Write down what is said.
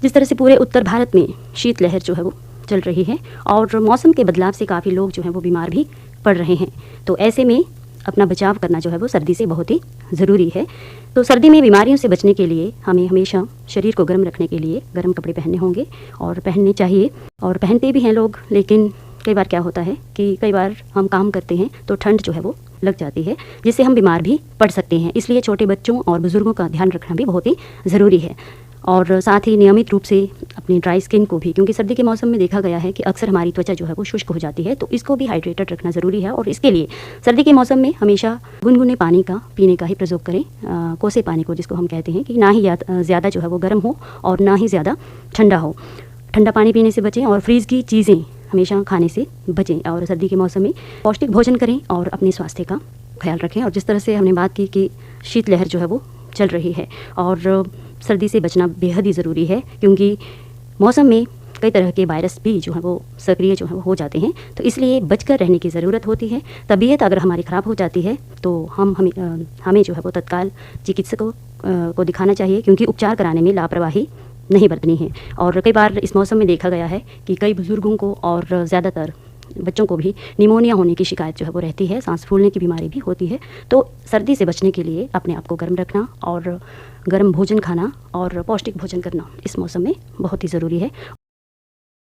जिस तरह से पूरे उत्तर भारत में शीतलहर जो है वो चल रही है और मौसम के बदलाव से काफ़ी लोग जो हैं वो बीमार भी पड़ रहे हैं। तो ऐसे में अपना बचाव करना जो है वो सर्दी से बहुत ही ज़रूरी है। तो सर्दी में बीमारियों से बचने के लिए हमें हमेशा शरीर को गर्म रखने के लिए गर्म कपड़े पहनने होंगे और पहनने चाहिए, और पहनते भी हैं लोग। लेकिन कई बार क्या होता है कि कई बार हम काम करते हैं तो ठंड जो है वो लग जाती है, जिससे हम बीमार भी पड़ सकते हैं। इसलिए छोटे बच्चों और बुज़ुर्गों का ध्यान रखना भी बहुत ही ज़रूरी है। और साथ ही नियमित रूप से अपनी ड्राई स्किन को भी, क्योंकि सर्दी के मौसम में देखा गया है कि अक्सर हमारी त्वचा जो है वो शुष्क हो जाती है, तो इसको भी हाइड्रेटेड रखना ज़रूरी है। और इसके लिए सर्दी के मौसम में हमेशा गुनगुने पानी का पीने का ही प्रयोग करें, कोसे पानी को जिसको हम कहते हैं, कि ना ही ज़्यादा जो है वो गर्म हो और ना ही ज़्यादा ठंडा हो। ठंडा पानी पीने से बचें और फ्रीज़ की चीज़ें हमेशा खाने से बचें। और सर्दी के मौसम में पौष्टिक भोजन करें और अपने स्वास्थ्य का ख्याल रखें। और जिस तरह से हमने बात की कि शीतलहर जो है वो चल रही है और सर्दी से बचना बेहद ही ज़रूरी है, क्योंकि मौसम में कई तरह के वायरस भी जो है वो सक्रिय जो है वो हो जाते हैं। तो इसलिए बचकर रहने की ज़रूरत होती है। तबीयत अगर हमारी ख़राब हो जाती है तो हमें जो है वो तत्काल चिकित्सकों को दिखाना चाहिए, क्योंकि उपचार कराने में लापरवाही नहीं बरतनी है। और कई बार इस मौसम में देखा गया है कि कई बुज़ुर्गों को और ज़्यादातर बच्चों को भी निमोनिया होने की शिकायत जो है वो रहती है, सांस फूलने की बीमारी भी होती है। तो सर्दी से बचने के लिए अपने आप को गर्म रखना और गर्म भोजन खाना और पौष्टिक भोजन करना इस मौसम में बहुत ही ज़रूरी है।